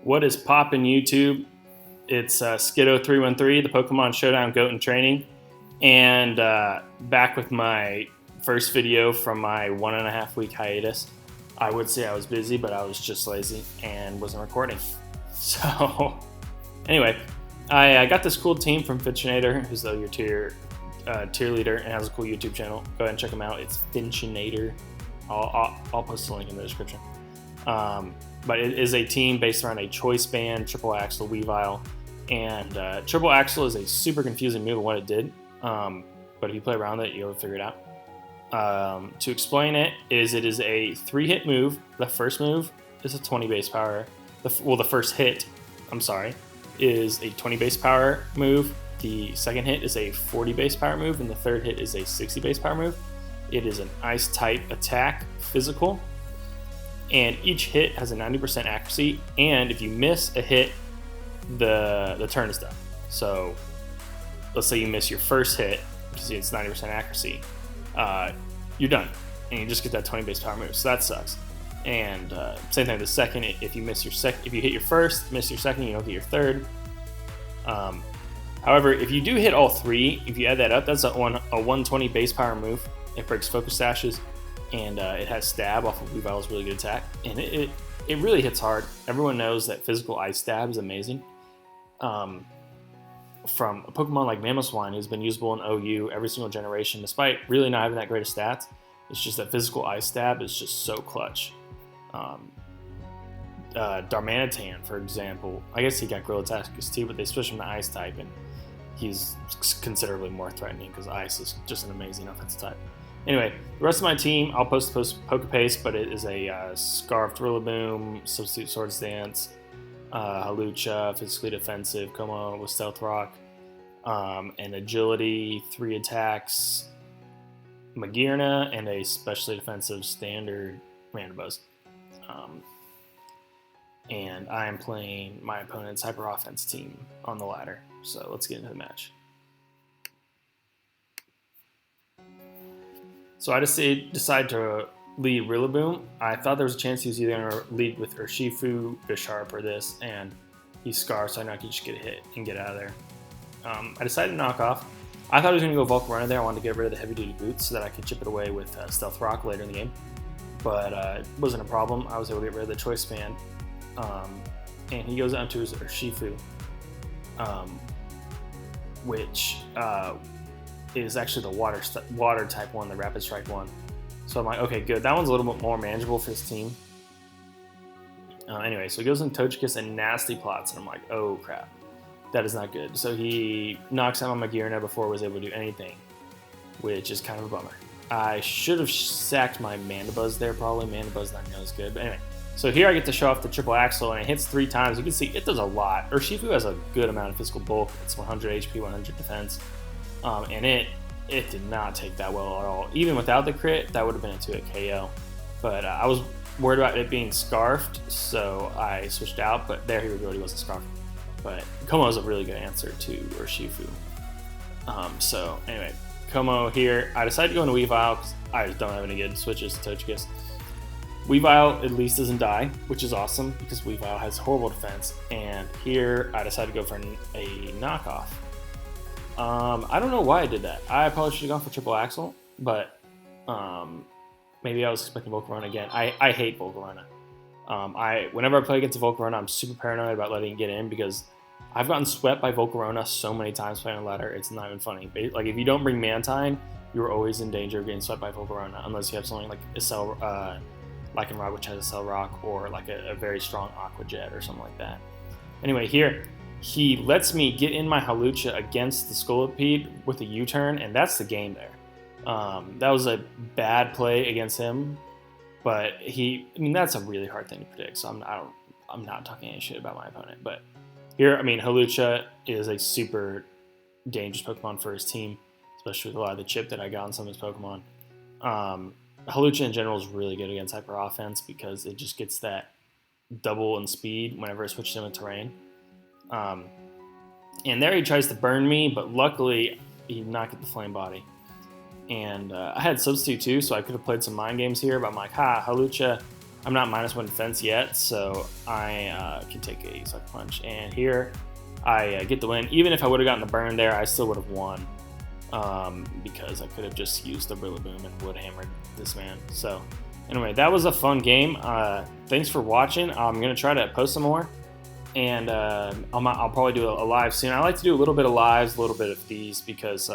What is poppin' YouTube? It's Skiddo313, the Pokemon Showdown Goat in Training, and back with my first video from my 1.5 week hiatus. I would say I was busy, but I was just lazy and wasn't recording. So anyway, I got this cool team from Finchinator, who's your tier leader and has a cool YouTube channel. Go ahead and check them out. It's Finchinator. I'll post a link in the description. But it is a team based around a choice band, Triple Axel, Weavile, and Triple Axel is a super confusing move of what it did. But if you play around it, you'll figure it out. To explain it is a 3-hit move. The first move is a 20 base power. The first hit, is a 20 base power move. The second hit is a 40 base power move, and the third hit is a 60 base power move. It is an ice type attack, physical, and each hit has a 90% accuracy, and if you miss a hit, the turn is done. So let's say you miss your first hit, because it's 90% accuracy, you're done, and you just get that 20 base power move, so that sucks. And same thing with the second, if you hit your first, miss your second, you don't get your third. However, if you do hit all three, if you add that up, that's a 120 base power move. It breaks focus sashes, and it has stab off of Weavile's really good attack, and it really hits hard. Everyone knows that physical ice stab is amazing. From a Pokemon like Mamoswine, who's been usable in OU every single generation, despite really not having that great of stats, it's just that physical ice stab is just so clutch. Darmanitan, for example, I guess he got Gorilla Tactics too, but they switched him to Ice type, and he's considerably more threatening because Ice is just an amazing offensive type. Anyway, the rest of my team, I'll post Pokepaste, but it is a Scarfed Rillaboom, Substitute Swords Dance, Hawlucha, physically defensive, Kommo-o with Stealth Rock, and Agility, 3 attacks, Magearna, and a specially defensive standard Mandibuzz. And I am playing my opponent's Hyper Offense team on the ladder. So let's get into the match. So I decided to lead Rillaboom. I thought there was a chance he was either going to lead with Urshifu, Bisharp, or this, and he's Scar, so I know I could just get a hit and get out of there. I decided to knock off. I thought he was going to go Volcarona there. I wanted to get rid of the heavy-duty boots so that I could chip it away with Stealth Rock later in the game. But it wasn't a problem. I was able to get rid of the choice band. And he goes down to his Urshifu, which is actually the water type one, the Rapid Strike one. So I'm like, okay, good. That one's a little bit more manageable for his team. Anyway, so he goes in Togekiss and nasty plots, and I'm like, oh crap, that is not good. So he knocks out my Magearna before I was able to do anything, which is kind of a bummer. I should have sacked my Mandibuzz there, probably. Mandibuzz not as good, but anyway. So here I get to show off the Triple Axel, and it hits 3 times. You can see it does a lot. Urshifu has a good amount of physical bulk. It's 100 HP, 100 defense. And it did not take that well at all. Even without the crit, that would have been a 2-hit KO. But I was worried about it being scarfed, so I switched out. But there he really wasn't scarfed. But Kommo is a really good answer to Urshifu. So anyway, Kommo here. I decided to go into Weavile because I just don't have any good switches to Togekiss. Weavile at least doesn't die, which is awesome because Weavile has horrible defense. And here I decided to go for a knockoff. I don't know why I did that. I probably should have gone for Triple Axel, but maybe I was expecting Volcarona again. I hate Volcarona. Whenever I play against a Volcarona, I'm super paranoid about letting it get in because I've gotten swept by Volcarona so many times playing on ladder, it's not even funny. Like if you don't bring Mantine, you're always in danger of getting swept by Volcarona unless you have something like Lycanroc, which has a Cell Rock, or like a very strong Aqua Jet or something like that. Anyway, here, he lets me get in my Hawlucha against the Scolipede with a U-turn, and that's the game there. That was a bad play against him, but that's a really hard thing to predict, so I'm not talking any shit about my opponent. But here, Hawlucha is a super dangerous Pokemon for his team, especially with a lot of the chip that I got on some of his Pokemon. Hawlucha in general is really good against Hyper Offense because it just gets that double in speed whenever it switches him in terrain. And there he tries to burn me, but luckily he did not get the Flame Body. And I had Substitute too, so I could have played some mind games here, but I'm like, Hawlucha, I'm not -1 defense yet, so I can take a Sucker Punch. And here I get the win. Even if I would have gotten the burn there, I still would have won because I could have just used the Rillaboom and would hammered this man. So anyway, that was a fun game. Thanks for watching. I'm going to try to post some more. And I'll probably do a live soon. I like to do a little bit of lives, a little bit of these, because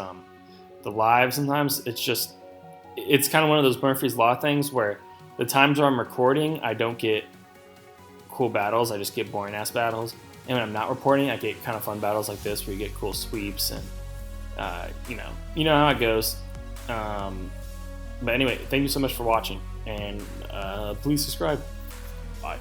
the live sometimes it's kind of one of those Murphy's Law things where the times where I'm recording, I don't get cool battles. I just get boring ass battles. And when I'm not reporting, I get kind of fun battles like this where you get cool sweeps and you know how it goes. But anyway, thank you so much for watching, and please subscribe. Bye.